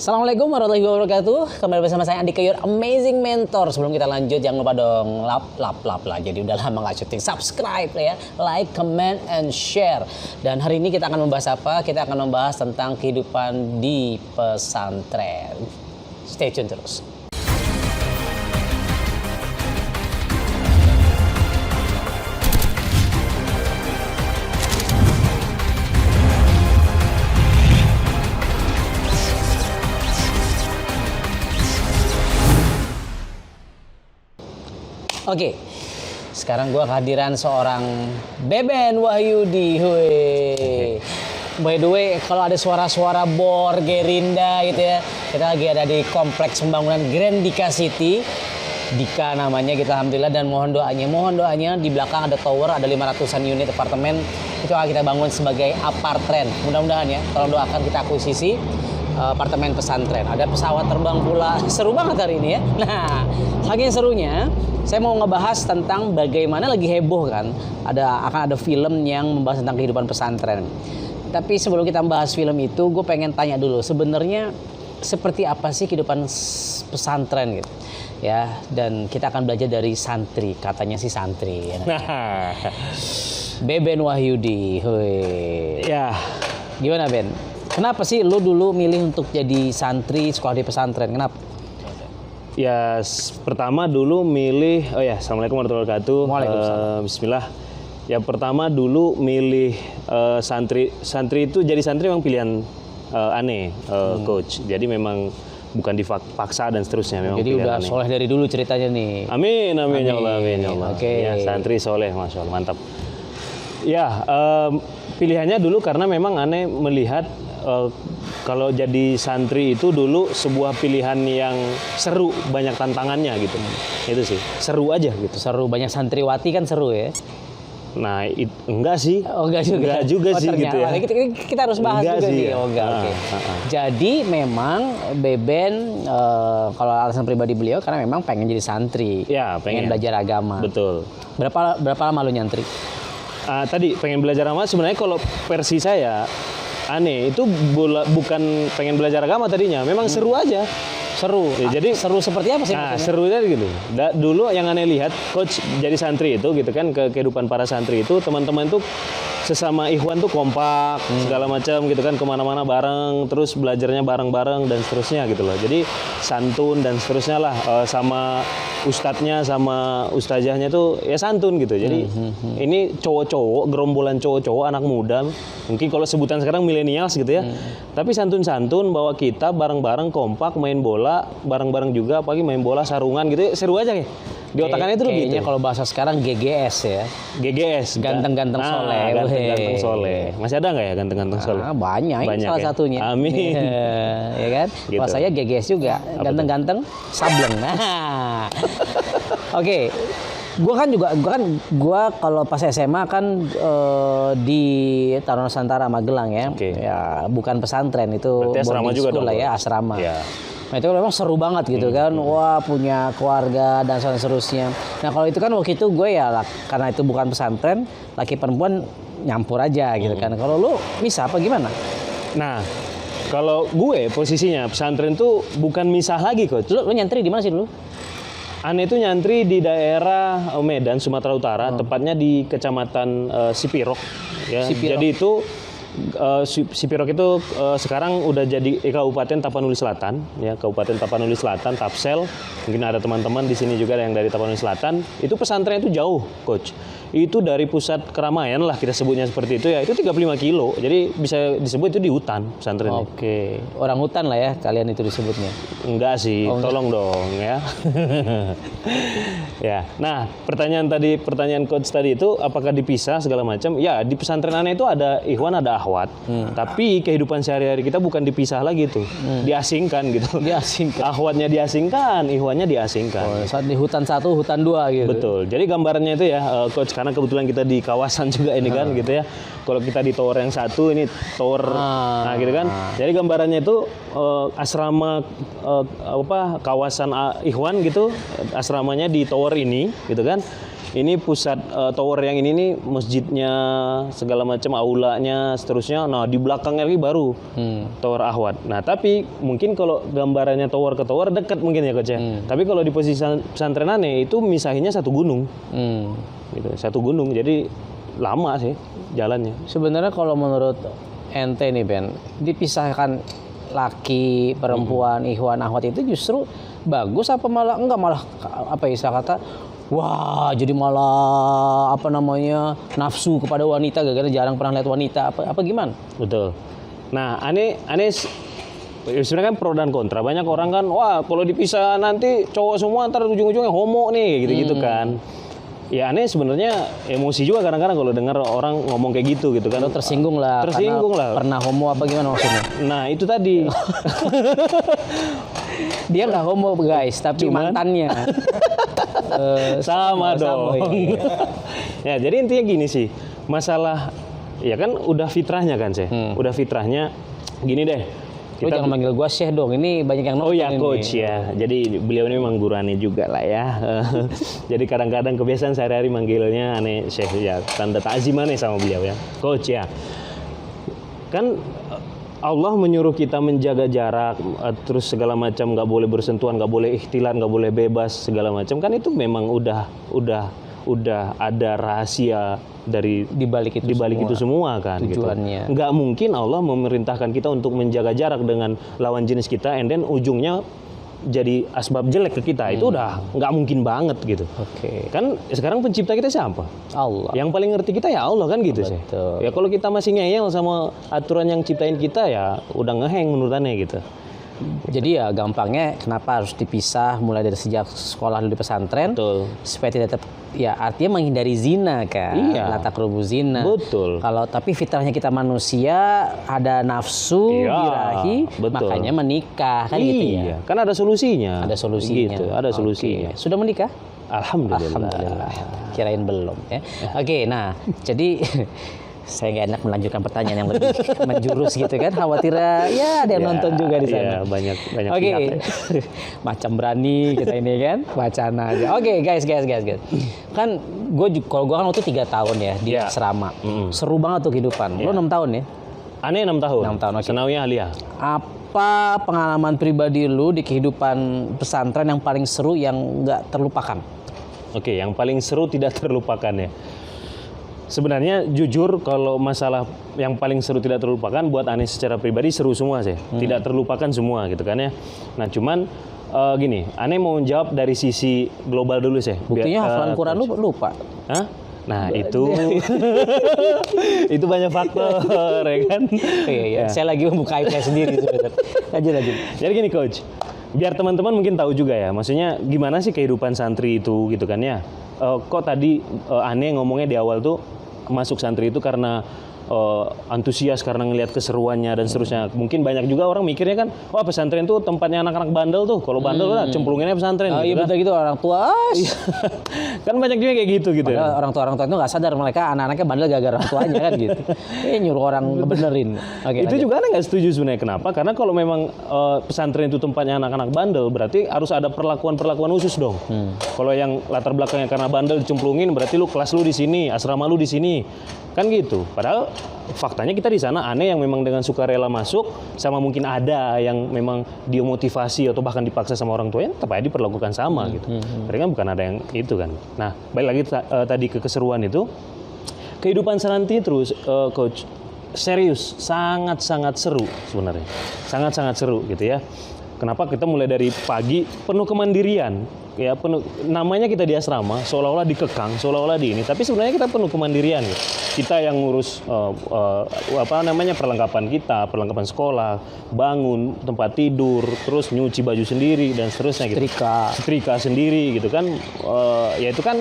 Assalamualaikum warahmatullahi wabarakatuh. Kembali bersama saya Andika, your amazing mentor. Sebelum kita lanjut, jangan lupa dong lap lah. Jadi udah lama nggak syuting, subscribe ya, like, comment, and share. Dan hari ini kita akan membahas apa? Kita akan membahas tentang kehidupan di pesantren. Stay tune terus. Oke, sekarang gue kehadiran seorang Beben Wahyudi. By the way, kalau ada suara-suara bor, gerinda gitu ya, kita lagi ada di kompleks pembangunan Grandika City. Dika namanya, kita alhamdulillah, dan mohon doanya di belakang ada tower, ada 500-an unit apartemen. Itu akan kita bangun sebagai apartren. Mudah-mudahan ya, tolong doakan kita akuisisi apartemen pesantren. Ada pesawat terbang pula. Seru banget hari ini ya. Nah, saking serunya, saya mau ngebahas tentang bagaimana lagi heboh kan. Akan ada film yang membahas tentang kehidupan pesantren. Tapi sebelum kita membahas film itu, gue pengen tanya dulu, sebenarnya seperti apa sih kehidupan pesantren gitu? Ya, dan kita akan belajar dari santri, katanya sih santri. Ya. Nah, Beben Wahyudi. Ya, gimana Ben? Kenapa sih lu dulu milih untuk jadi santri sekolah di pesantren? Kenapa? Ya, pertama dulu milih, Assalamualaikum warahmatullahi wabarakatuh. Waalaikumsalam. Bismillah. Ya, pertama dulu milih santri itu, jadi santri memang pilihan aneh, coach. Jadi memang bukan dipaksa dan seterusnya. Memang jadi udah aneh. soleh dari dulu ceritanya nih. Amin ya Allah, amin ya Allah. Oke. Ya, santri soleh, masya Allah, mantap. Ya, pilihannya dulu karena memang aneh melihat kalau jadi santri itu dulu sebuah pilihan yang seru, banyak tantangannya gitu. Itu sih, seru aja gitu. Seru, banyak santriwati kan seru ya. Nah, enggak sih. Oh, enggak juga sih gitu ya. Kita harus bahas enggak juga sih, nih. ya. Oh, enggak, oke. Jadi memang Beben kalau alasan pribadi beliau karena memang pengen jadi santri. Ya, pengen belajar agama. Betul. Berapa lama lu nyantri? Tadi pengen belajar agama, sebenarnya kalau versi saya aneh itu bukan pengen belajar agama tadinya, memang seru aja. Seru. Ya, jadi seru seperti apa sih? Nah, serunya gitu. Dulu yang aneh lihat coach jadi santri itu gitu kan, kehidupan para santri itu, teman-teman tuh sesama ikhwan tuh kompak segala macam gitu kan, kemana-mana bareng, terus belajarnya bareng-bareng dan seterusnya gitu loh. Jadi santun dan seterusnya lah, sama ustadznya sama ustazahnya tuh ya santun gitu. Jadi ini cowok-cowok, gerombolan cowok-cowok anak muda, mungkin kalau sebutan sekarang milenials gitu ya. Tapi santun-santun bahwa kita bareng-bareng kompak main bola bareng-bareng juga, apalagi main bola sarungan gitu, seru aja kayak. Di otakannya itu kayaknya gitu. Kalau bahasa sekarang GGS ya. GGS, ganteng-ganteng soleh. Ganteng-ganteng soleh. Masih ada nggak ya ganteng-ganteng soleh? Banyak salah ya? satunya. Amin. Ya kan? Gitu. Kalau saya GGS juga, ganteng-ganteng sableng. Nah. Oke. Gua kalau pas SMA kan di Taruna Nusantara Magelang ya. Oke. Ya, bukan pesantren itu. Berarti asrama juga dong. Ya, asrama. Ya. Nah, itu memang seru banget gitu kan. Wah, punya keluarga dan seterusnya. Nah, kalau itu kan waktu itu gue ya karena itu bukan pesantren, laki perempuan nyampur aja gitu kan. Kalau lu misah apa gimana? Nah, kalau gue posisinya pesantren tuh bukan misah lagi, coach. Lu nyantri di mana sih dulu? Aneh itu nyantri di daerah Medan, Sumatera Utara, tepatnya di Kecamatan Sipirok. Ya. Sipirok. Jadi itu Sipirok itu sekarang udah jadi Kabupaten Tapanuli Selatan, ya, Kabupaten Tapanuli Selatan, Tapsel. Mungkin ada teman-teman di sini juga yang dari Tapanuli Selatan. Itu pesantren itu jauh, coach. Itu dari pusat keramaian lah kita sebutnya seperti itu ya. Itu 35 kilo. Jadi bisa disebut itu di hutan pesantrennya. Oke. Orang hutan lah ya kalian itu disebutnya. Enggak sih, tolong dong ya. Ya. Nah, pertanyaan coach tadi itu apakah dipisah segala macam? Ya, di pesantren aneh itu ada ikhwan, ada akhwat. Tapi kehidupan sehari-hari kita bukan dipisah lagi tuh. Diasingkan gitu. Diasingkan. Akhwatnya diasingkan, ikhwannya diasingkan. Saat di hutan 1, hutan 2 gitu. Betul. Jadi gambarannya itu ya, coach karena kebetulan kita di kawasan juga ini kan gitu ya. Kalau kita di tower yang satu, ini tower, nah gitu kan. Jadi gambarannya itu asrama kawasan Ikhwan gitu, asramanya di tower ini gitu kan. Ini pusat tower yang ini nih masjidnya segala macam, aulanya seterusnya. Nah di belakangnya lagi baru tower Ahwat. Nah tapi mungkin kalau gambarannya tower ke tower dekat mungkin ya Coach ya. Tapi kalau di posisi pesantren Ane itu misahinya satu gunung, gitu, satu gunung. Jadi lama sih jalannya. Sebenarnya kalau menurut ente nih Ben, dipisahkan laki, perempuan, Ikhwan, Ahwat itu justru bagus apa malah enggak, malah apa istilah kata, wah jadi malah apa namanya nafsu kepada wanita gara-gara jarang pernah lihat wanita apa gimana? Betul. Nah, aneh sebenarnya kan pro dan kontra. Banyak orang kan, wah kalau dipisah nanti cowok semua ntar ujung-ujungnya homo nih, gitu-gitu kan. Ya aneh sebenarnya emosi juga kadang-kadang kalau dengar orang ngomong kayak gitu kan. Lo tersinggung lah. Tersinggung lah. Pernah homo apa gimana maksudnya? Nah itu tadi. Dia nggak homo guys, tapi mantannya. Sama dong. Sama, iya. Ya jadi intinya gini sih, masalah ya kan udah fitrahnya kan sih, udah fitrahnya gini deh. Lo jangan manggil gua Syekh dong, ini banyak yang nonton. Oh ya ini. Coach ya, jadi beliau ini memang guru Ane juga lah ya. Jadi kadang-kadang kebiasaan sehari-hari manggilnya Ane Syekh ya, tanda ta'zim Ane sama beliau ya, Coach ya. Kan Allah menyuruh kita menjaga jarak, terus segala macam, nggak boleh bersentuhan, nggak boleh ikhtilat, nggak boleh bebas segala macam. Kan itu memang udah ada rahasia dari dibalik itu semua kan tujuannya. Gitu. Nggak mungkin Allah memerintahkan kita untuk menjaga jarak dengan lawan jenis kita, and then ujungnya jadi asbab jelek ke kita. Itu udah nggak mungkin banget gitu. Oke. Kan sekarang pencipta kita siapa? Allah. Yang paling ngerti kita ya Allah kan gitu sih. Ya kalau kita masih ngeyel sama aturan yang ciptain kita ya udah ngeheng menurut Ane gitu. Jadi ya gampangnya kenapa harus dipisah mulai dari sejak sekolah dulu di pesantren. Betul. Supaya tidak ya artinya menghindari zina kan. Iya. La taqrabu zina. Betul. Kalau tapi fitrahnya kita manusia ada nafsu, Iya, birahi, betul. makanya menikah kan gitu ya. Iya, kan ada solusinya. Ada solusinya. Gitu, ada solusinya. Oke. Sudah menikah? Alhamdulillah. Kirain belum ya. Oke, nah jadi saya nggak enak melanjutkan pertanyaan yang lebih menjurus gitu kan, khawatir ya ada yang nonton juga di sana. Iya, banyak Oke. pihak ya. Macam berani kita ini kan, wacana aja. Oke, guys. Kan kalau gue kan waktu 3 tahun ya di asrama. Seru banget tuh kehidupan. Lo 6 tahun ya? Ane 6 tahun. 6 tahun, oke. Sanawiyah aliyah. Apa pengalaman pribadi lu di kehidupan pesantren yang paling seru yang nggak terlupakan? Oke, yang paling seru tidak terlupakan ya. Sebenarnya jujur kalau masalah yang paling seru tidak terlupakan buat Ane secara pribadi seru semua sih. Tidak terlupakan semua gitu kan ya. Nah cuman gini, Ane mau jawab dari sisi global dulu sih. Buktinya hafalan Quran lu lupa. Hah? Nah itu itu banyak faktor ya kan. Iya. Saya lagi membuka aib saya sendiri sebenarnya. Lanjut. Jadi gini Coach, biar teman-teman mungkin tahu juga ya, maksudnya gimana sih kehidupan santri itu gitu kan ya. Kok tadi Ane ngomongnya di awal tuh masuk santri itu karena antusias karena ngelihat keseruannya dan seterusnya. Mungkin banyak juga orang mikirnya kan, wah pesantren tuh tempatnya anak-anak bandel tuh. Kalau bandel lah cemplunginnya pesantren. Iya betul gitu, orang tua. Kan banyak juga kayak gitu. Padahal orang tua itu nggak sadar mereka anak-anaknya bandel gara-gara orang tuanya kan gitu. Nyuruh orang benerin. Oke, itu juga Ane nggak setuju sebenarnya. Kenapa? Karena kalau memang pesantren itu tempatnya anak-anak bandel, berarti harus ada perlakuan khusus dong. Kalau yang latar belakangnya karena bandel dicemplungin, berarti lu kelas lu di sini, asrama lu di sini. Kan gitu. Padahal faktanya kita di sana Ane yang memang dengan sukarela masuk, sama mungkin ada yang memang dia motivasi atau bahkan dipaksa sama orang tuanya, tetap aja diperlakukan sama gitu. Berarti kan bukan ada yang itu kan. Nah, balik lagi tadi ke keseruan itu. Kehidupan santri terus Coach serius, sangat-sangat seru sebenarnya. Sangat-sangat seru gitu ya. Kenapa? Kita mulai dari pagi penuh kemandirian. Ya penuh, namanya kita di asrama seolah-olah dikekang, seolah-olah di ini, tapi sebenarnya kita penuh kemandirian gitu. Kita yang ngurus perlengkapan kita, perlengkapan sekolah, bangun, tempat tidur, terus nyuci baju sendiri dan seterusnya gitu. Setrika sendiri gitu kan. Ya itu kan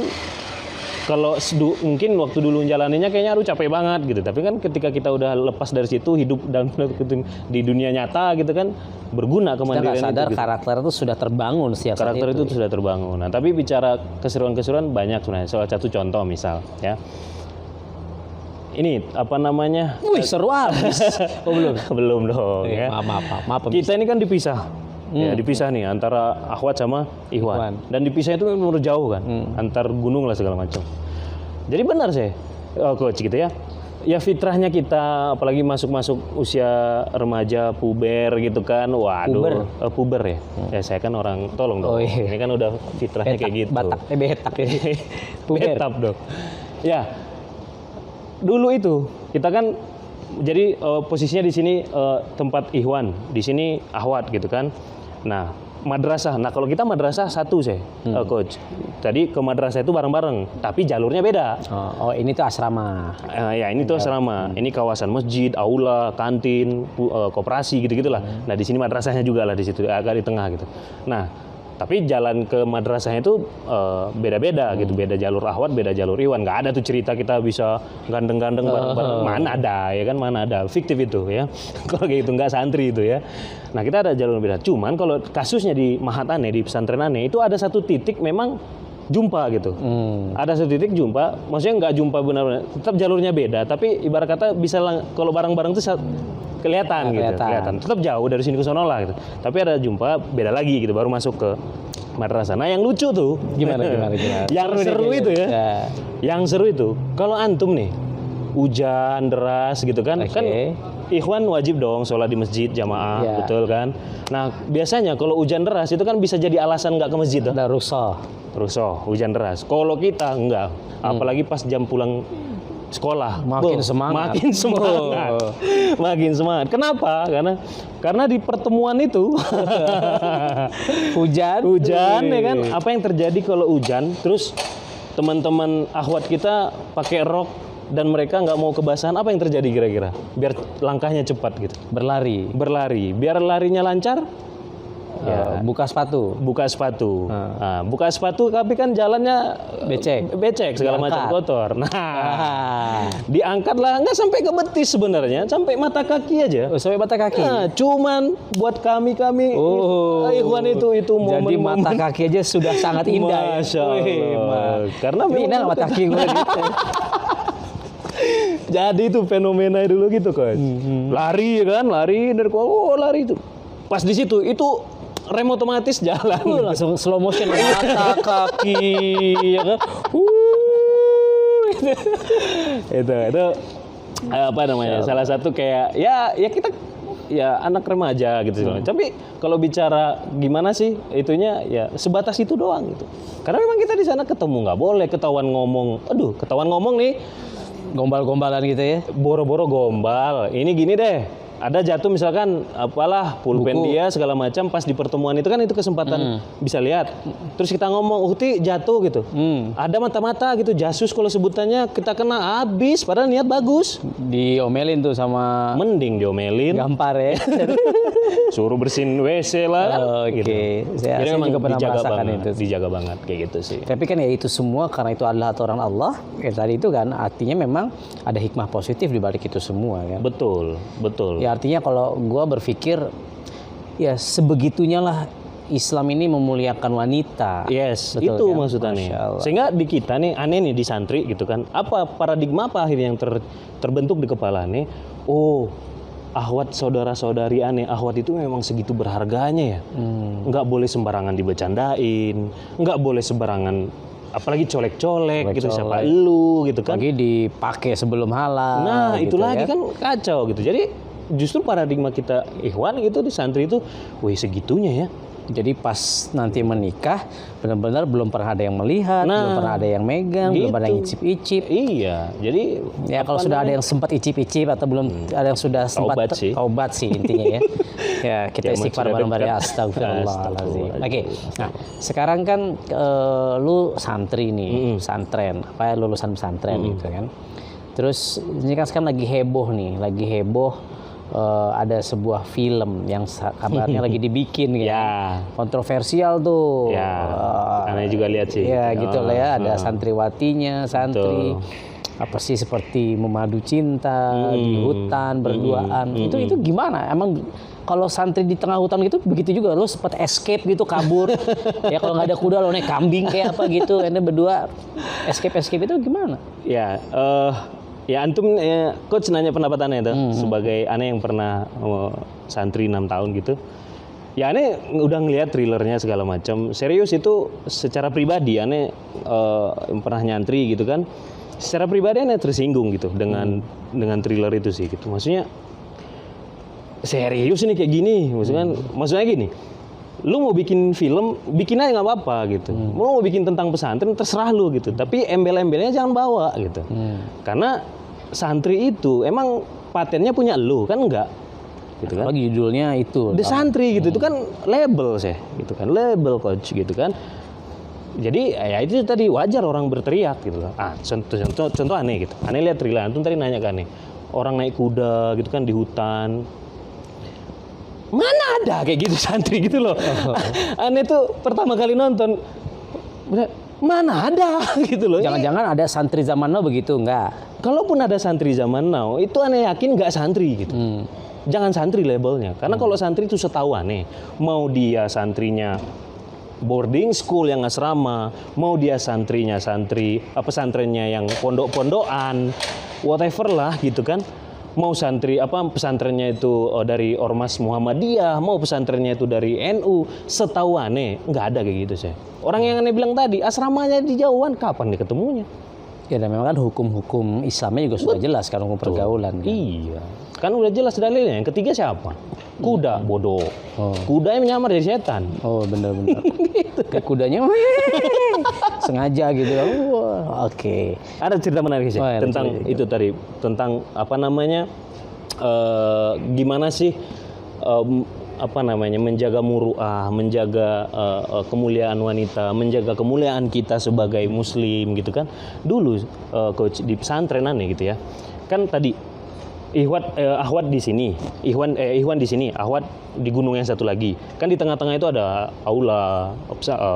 kalau mungkin waktu dulu jalaninnya kayaknya aduh capek banget gitu. Tapi kan ketika kita udah lepas dari situ, hidup dan di dunia nyata gitu kan, berguna Kita kemandirian nggak sadar itu. Gitu. karakter itu sudah terbangun sejak saat Karakter itu sudah terbangun. Nah, tapi bicara keseruan-keseruan banyak sebenarnya. Salah satu contoh misal, ya. Ini apa namanya? Wih, seru abis. Oh, belum. Belum dong, ya. Maaf. Kita ini kan dipisah. Ya, dipisah nih antara Ahwat sama Ikhwan. Dan dipisah itu menurut jauh kan, antar gunung lah segala macam. Jadi benar sih, coach gitu ya. Ya fitrahnya kita, apalagi masuk usia remaja, puber gitu kan, waduh, puber ya. Ya saya kan orang, tolong dong. Oh, iya. Ini kan udah fitrahnya kayak gitu. Betak ya. Betap dong. Ya, dulu itu kita kan jadi posisinya di sini tempat Ikhwan, di sini Ahwat gitu kan. Nah, madrasah. Nah, kalau kita madrasah satu sih, coach. Tadi ke madrasah itu bareng-bareng, tapi jalurnya beda. Oh, ini tuh asrama. Ya, ini tuh asrama. Ini kawasan masjid, aula, kantin, koperasi gitu-gitulah. Nah, di sini madrasahnya juga lah di situ, agak di tengah gitu. Nah, tapi jalan ke madrasahnya itu beda-beda gitu, beda jalur Ahwat, beda jalur Ikhwan. Nggak ada tuh cerita kita bisa gandeng-gandeng bareng-bareng. Mana ada ya kan, mana ada, fiktif itu ya. Kalau kayak gitu nggak santri itu ya. Nah, kita ada jalur beda. Cuman kalau kasusnya di Mahat Aneh, di pesantren Aneh itu ada satu titik memang jumpa gitu. Ada satu titik jumpa, maksudnya nggak jumpa benar-benar, tetap jalurnya beda. Tapi ibarat kata bisa kalau bareng-bareng tuh kelihatan gitu, kelihatan. Tetap jauh dari sini ke sono lah gitu. Tapi ada jumpa beda lagi gitu, baru masuk ke madrasah. Nah, yang lucu tuh Gimana? yang seru itu ya. Yang seru itu kalau antum nih hujan deras gitu kan, kan Ikhwan wajib dong sholat di masjid jamaah, betul kan? Nah, biasanya kalau hujan deras itu kan bisa jadi alasan nggak ke masjid tuh. Ada rusuh, hujan deras. Kalau kita enggak, apalagi pas jam pulang sekolah, makin semangat. Makin semangat. Kenapa? Karena di pertemuan itu hujan ya kan. Apa yang terjadi kalau hujan? Terus teman-teman Ahwat kita pakai rok dan mereka nggak mau kebasahan, apa yang terjadi kira-kira? Biar langkahnya cepat gitu. Berlari. Biar larinya lancar. Ya, buka sepatu. Nah, buka sepatu tapi kan jalannya becek segala macam kotor. Nah, diangkatlah nggak sampai ke betis sebenarnya, sampai mata kaki aja. Sampai mata kaki. Nah, cuman buat kami Ikhwan itu momen. Jadi mata kaki aja sudah sangat indah. Masya Allah. Karena memang mata kaki gue gitu. Jadi itu fenomena dulu gitu kan. Lari lari itu. Pas di situ itu rem otomatis jalan. Langsung slow motion mata kaki ya kan. Itu apa namanya? Salah satu kayak ya kita ya anak remaja gitu. Tapi kalau bicara gimana sih itunya ya sebatas itu doang gitu. Karena memang kita di sana ketemu nggak boleh ketahuan ngomong nih. Gombal-gombalan gitu ya. Boro-boro gombal. Ini gini deh. Ada jatuh misalkan apalah pulpen dia segala macam, pas di pertemuan itu kan itu kesempatan bisa lihat. Terus kita ngomong, "Uhti jatuh" gitu. Ada mata-mata gitu, jasus kalau sebutannya, kita kena habis padahal niat bagus. Diomelin tuh sama, mending diomelin. Gampar ya. Suruh bersihin WC lah kan. Oke. Gitu. Saya memang juga pernah merasakan banget, itu. dijaga banget kayak gitu sih. Tapi kan ya itu semua karena itu adalah aturan Allah. Tadi itu kan artinya memang ada hikmah positif di balik itu semua kan. Betul. Ya artinya kalau gue berpikir ya sebegitunya lah Islam ini memuliakan wanita. Yes, betul, itu kan? maksudnya nih. Sehingga di kita nih aneh nih di santri gitu kan. Apa paradigma apa akhirnya yang terbentuk di kepala nih? Oh, Ahwat saudara-saudari aneh, Ahwat itu memang segitu berharganya ya. Nggak boleh sembarangan dibecandain, nggak boleh sembarangan apalagi colek-colek gitu, siapa lu gitu kan. Lagi dipakai sebelum halal. Nah, gitu itu lagi kan kacau gitu. Jadi justru paradigma kita Ikhwan gitu di santri itu, wih segitunya ya. Jadi pas nanti menikah benar-benar belum pernah ada yang melihat, belum pernah ada yang megang, belum ada yang icip-icip. Iya, jadi ya kalau sudah ada yang sempat icip-icip atau belum ada yang sudah sempat taubat sih intinya ya. Ya kita istighfar bareng-bareng, astagfirullahaladzim. Oke, nah sekarang kan lu santri nih, pesantren, lulusan pesantren gitu kan. Terus ini kan sekarang lagi heboh nih, ada sebuah film yang kabarnya lagi dibikin kan. Ya. Kontroversial tuh. Ya. Aneh juga lihat sih. Ya gitu lah ya, ada santriwatinya, santri apa sih seperti memadu cinta di hutan berduaan. Itu gimana? Emang kalau santri di tengah hutan gitu begitu juga, lo sempat escape gitu kabur. Ya kalau nggak ada kuda lo naik kambing kayak apa gitu. Anda berdua escape itu gimana? Ya, ya antum coach nanya pendapat aneh itu sebagai aneh yang pernah santri 6 tahun gitu. Ya aneh udah ngelihat thrillernya segala macam. Serius itu secara pribadi aneh pernah nyantri gitu kan. Secara pribadi aneh tersinggung gitu dengan thriller itu sih gitu. Maksudnya serius nih kayak gini, maksudnya gini, lu mau bikin film, bikin aja nggak apa-apa gitu. Lu mau bikin tentang pesantren terserah lu gitu. Tapi embel-embelnya jangan bawa gitu. Karena santri itu emang patennya punya lu kan enggak, gitu kan? Apalagi judulnya itu. The Santri gitu, itu kan label sih, gitu kan, label coach gitu kan. Jadi ya itu tadi wajar orang berteriak gitu lah. Contoh aneh gitu. Aneh lihat thriller, antum tadi nanya kan nih, orang naik kuda gitu kan di hutan. Mana ada kayak gitu santri gitu loh. Aneh tuh pertama kali nonton, mana ada gitu loh. Jangan-jangan ada santri zaman now begitu, enggak? Kalaupun ada santri zaman now, itu aneh yakin nggak santri gitu. Jangan santri labelnya, karena kalau santri itu setahu aneh, mau dia santrinya boarding school yang asrama, mau dia santrinya pesantrennya yang pondok-pondokan, whatever lah gitu kan. Mau santri pesantrennya itu dari Ormas Muhammadiyah, mau pesantrennya itu dari NU, setahu aneh nggak ada kayak gitu sih. Orang yang aneh bilang tadi asramanya di jauhan, kapan nih ketemunya? Ya dan memang kan hukum Islamnya juga sudah jelas kan, hukum pergaulan. Kan? Iya, kan udah jelas dalilnya. Yang ketiga siapa? Kuda, bodoh. Kuda yang menyamar jadi setan. Oh benar-benar. Gitu. Kayak kudanya sengaja gitu. Oke. Ada cerita menarik sih tentang itu tadi, tentang gimana sih menjaga muruah, menjaga kemuliaan wanita, menjaga kemuliaan kita sebagai muslim gitu kan. Dulu coach di pesantren aneh gitu ya. Kan tadi Ahwat di sini, Ihwan di sini, Ahwat di gunung yang satu lagi. Kan di tengah-tengah itu ada aula,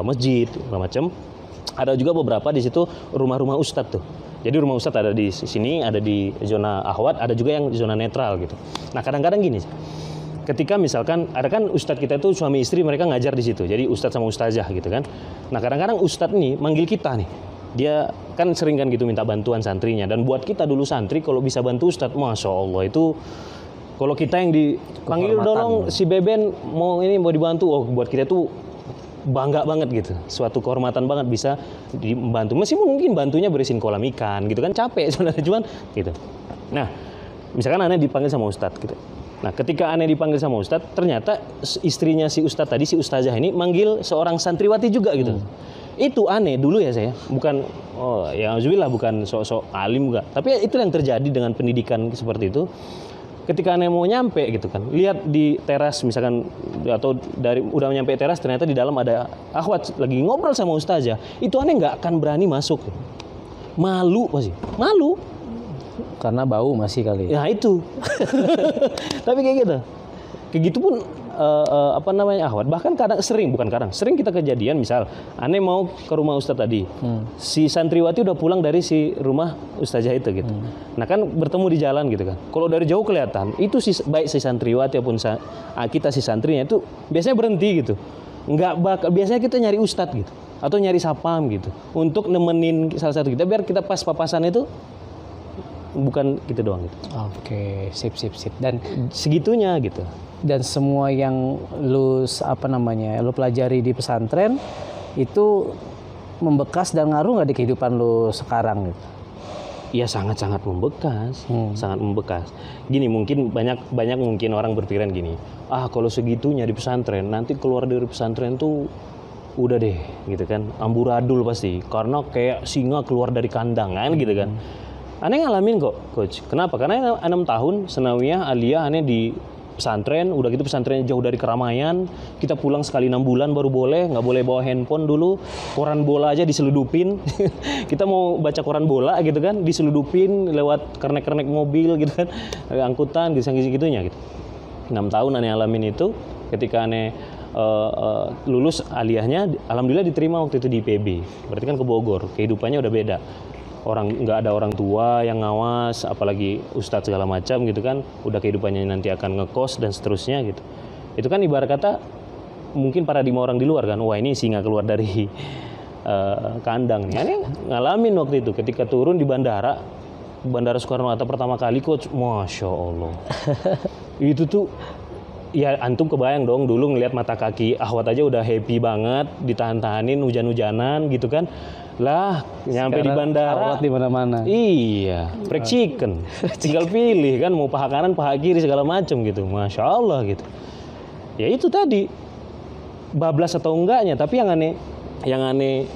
masjid, segala macam. Ada juga beberapa di situ rumah-rumah ustadz tuh. Jadi rumah ustadz ada di sini, ada di zona Ahwat, ada juga yang zona netral gitu. Nah kadang-kadang gini, ketika misalkan ada kan ustadz kita itu suami istri mereka ngajar di situ. Jadi ustadz sama ustazah gitu kan. Nah kadang-kadang ustadz nih manggil kita nih. Dia kan sering kan gitu minta bantuan santrinya, dan buat kita dulu santri kalau bisa bantu ustadz, masya Allah itu kalau kita yang dipanggil dorong si Beben mau dibantu, buat kita tuh bangga banget gitu, suatu kehormatan banget bisa dibantu. Meskipun mungkin bantunya beresin kolam ikan gitu kan, capek sebenarnya cuman gitu. Nah misalkan aneh dipanggil sama ustadz gitu. Nah ketika aneh dipanggil sama ustadz, ternyata istrinya si ustadz tadi, si ustazah ini manggil seorang santriwati juga gitu. Itu aneh dulu ya saya, bukan alhamdulillah bukan sok-sok alim enggak, tapi itu yang terjadi dengan pendidikan seperti itu. Ketika aneh mau nyampe gitu kan, lihat di teras misalkan, atau udah nyampe teras ternyata di dalam ada akhwat lagi ngobrol sama ustazah, itu aneh nggak akan berani masuk, malu malu karena bau masih kali. Ya itu. Tapi kayak gitu pun Ahwat bahkan sering kita kejadian, misal aneh mau ke rumah ustadz tadi, si santriwati udah pulang dari si rumah ustazah itu gitu. Nah kan bertemu di jalan gitu kan, kalau dari jauh kelihatan itu baik si santriwati ataupun kita si santrinya itu biasanya berhenti gitu, biasanya kita nyari ustadz gitu atau nyari sapam gitu untuk nemenin salah satu kita biar kita pas papasan itu bukan gitu doang gitu. Oke, sip. Dan segitunya gitu. Dan semua yang lu pelajari di pesantren itu membekas dan ngaruh nggak di kehidupan lu sekarang gitu? Ya sangat membekas, sangat membekas. Gini mungkin banyak mungkin orang berpikiran gini, kalau segitunya di pesantren, nanti keluar dari pesantren tuh udah deh gitu kan, amburadul pasti, karena kayak singa keluar dari kandang kan gitu kan. Aneh ngalamin kok coach. Kenapa? Karena 6 tahun senawiyah aliyah aneh di pesantren, udah gitu pesantrennya jauh dari keramaian, kita pulang sekali 6 bulan baru boleh, nggak boleh bawa handphone dulu, koran bola aja diseludupin. Kita mau baca koran bola gitu kan, diseludupin lewat kernek-kernek mobil gitu kan, angkutan gitu-gitunya gitu. 6 tahun aneh alamin itu. Ketika aneh lulus aliyahnya, alhamdulillah diterima waktu itu di IPB, berarti kan ke Bogor, kehidupannya udah beda. nggak ada orang tua yang ngawas, apalagi ustadz segala macam gitu kan, udah kehidupannya nanti akan ngekos dan seterusnya gitu. Itu kan ibarat kata mungkin paradigma orang di luar kan, wah ini singa keluar dari kandang nih. Ini ngalamin waktu itu ketika turun di Bandara Soekarno-Hatta pertama kali coach, masya Allah. Itu tuh ya antum kebayang dong dulu ngelihat mata kaki Ahwat aja udah happy banget, ditahan-tahanin hujan-hujanan gitu kan. Lah, nyampe di bandara di mana-mana. Iya, fried chicken. Tinggal pilih kan mau paha kanan, paha kiri segala macam gitu. Masya Allah gitu. Ya itu tadi bablas atau enggaknya, tapi yang aneh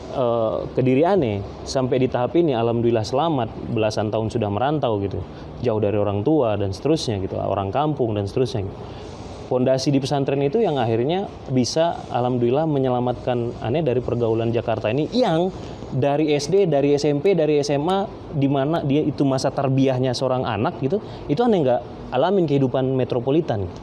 ke diri aneh sampai di tahap ini alhamdulillah selamat, belasan tahun sudah merantau gitu. Jauh dari orang tua dan seterusnya gitu, orang kampung dan seterusnya gitu. Fondasi di pesantren itu yang akhirnya bisa alhamdulillah menyelamatkan aneh dari pergaulan Jakarta ini yang dari SD, dari SMP, dari SMA di mana dia itu masa tarbiyahnya seorang anak gitu, itu aneh nggak alamin kehidupan metropolitan gitu.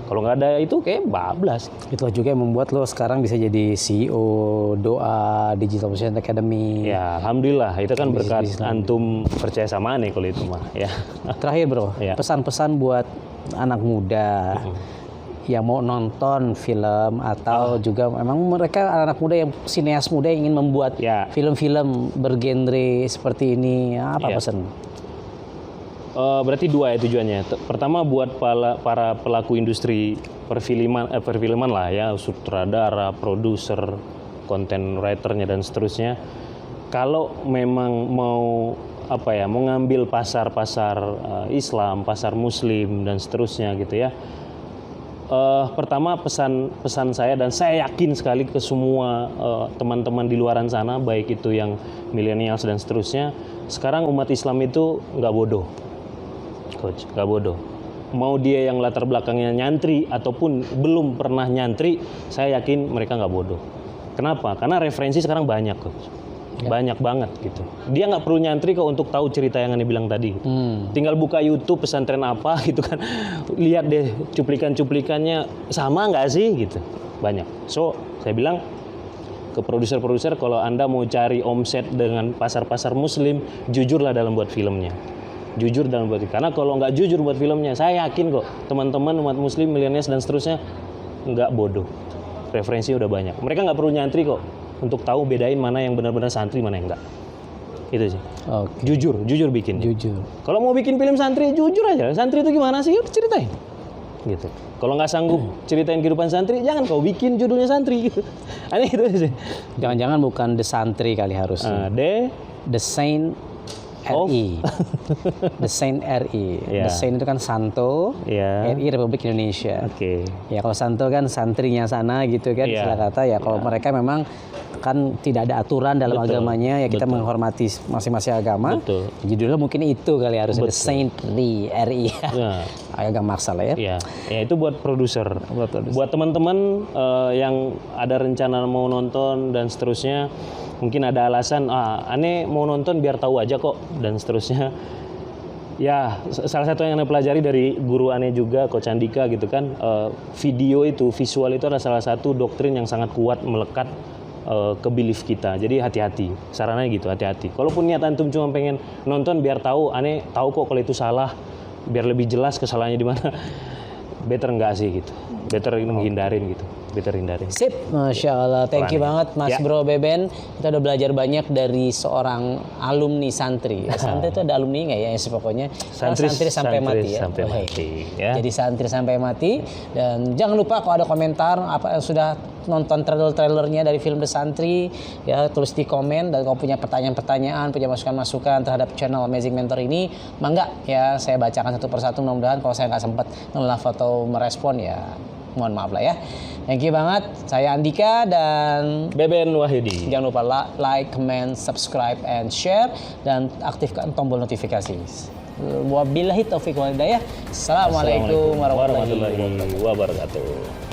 Kalau nggak ada itu kayak bablas. Itulah juga yang membuat lo sekarang bisa jadi CEO Doa Digital Present Academy. Ya, alhamdulillah itu kan berkat antum percaya sama aneh kalau itu mah ya. Terakhir bro, Ya. pesan-pesan buat anak muda yang mau nonton film atau juga memang mereka anak muda yang sineas muda yang ingin membuat Ya. film-film bergenre seperti ini, apa Ya. pesan? Berarti dua ya tujuannya. Pertama buat para pelaku industri perfilman lah ya, sutradara, produser, content writernya dan seterusnya. Kalau memang mau mau ngambil pasar Islam, pasar Muslim dan seterusnya gitu ya. Pertama pesan saya dan saya yakin sekali ke semua teman-teman di luaran sana, baik itu yang millennials dan seterusnya. Sekarang umat Islam itu nggak bodoh. Coach, gak bodoh. Mau dia yang latar belakangnya nyantri ataupun belum pernah nyantri, saya yakin mereka nggak bodoh. Kenapa? Karena referensi sekarang banyak, Coach. Ya. Banyak banget gitu. Dia nggak perlu nyantri kok untuk tahu cerita yang Anda bilang tadi. Tinggal buka YouTube pesantren apa gitu kan, lihat deh cuplikan-cuplikannya sama nggak sih gitu. Banyak. So saya bilang ke produser-produser, kalau Anda mau cari omset dengan pasar-pasar Muslim, jujurlah dalam buat filmnya. Jujur dalam buat, karena kalau nggak jujur buat filmnya, saya yakin kok teman-teman umat Muslim, milenial dan seterusnya nggak bodoh. Referensi udah banyak. Mereka nggak perlu nyantri kok untuk tahu bedain mana yang benar-benar santri, mana yang enggak. Itu sih. Okay. Jujur bikin. Jujur. Kalau mau bikin film santri, jujur aja. Santri itu gimana sih? Udah ceritain. Gitu. Kalau nggak sanggup ceritain kehidupan santri, jangan kau bikin judulnya santri. Gitu. Aneh itu sih. Jangan-jangan bukan The Santri kali harusnya. The Saint RI. The Saint RI. Yeah. The Saint itu kan Santo, Yeah. RI Republik Indonesia. Oke. Ya kalau Santo kan santrinya sana gitu kan, Yeah. istilah kata ya. Kalau mereka memang kan tidak ada aturan dalam Betul. agamanya, ya kita Betul. menghormati masing-masing agama. Betul. Judulnya mungkin itu kali harusnya The Betul. Saint RI. Nah. Agak maksa lah ya. Ya, itu buat produser. Buat teman-teman yang ada rencana mau nonton dan seterusnya, mungkin ada alasan, aneh mau nonton biar tahu aja kok dan seterusnya. Ya, salah satu yang aneh pelajari dari guru aneh juga, Coach Andika gitu kan, visual itu adalah salah satu doktrin yang sangat kuat melekat ke belief kita. Jadi hati-hati, sarannya gitu, hati-hati. Kalaupun niat antum cuma pengen nonton biar tahu, aneh tahu kok kalau itu salah, biar lebih jelas kesalahannya di mana. Better enggak sih gitu. Better menghindarin gitu. Better hindarin. Sip, Masya Allah. Thank you banget Mas Ya. Bro Beben. Kita udah belajar banyak dari seorang alumni santri. Santri itu ada alumni nggak ya? Pokoknya santri sampai mati ya. Sampai mati, ya. Jadi santri sampai mati. Dan jangan lupa kalau ada komentar apa yang sudah nonton trailernya dari film The Santri, ya tulis di komen. Dan kalau punya pertanyaan-pertanyaan, punya masukan-masukan terhadap channel Amazing Mentor ini, mangga ya saya bacakan satu persatu. Mudah-mudahan kalau saya nggak sempat nge-live atau merespon ya mohon maaf lah ya. Thank you banget. Saya Andika dan Beben Wahyudi. jangan lupa like, comment, subscribe, and share dan aktifkan tombol notifikasi. Wabillahi taufiq wal hidayah. Assalamualaikum warahmatullahi wabarakatuh. Wabarakatuh.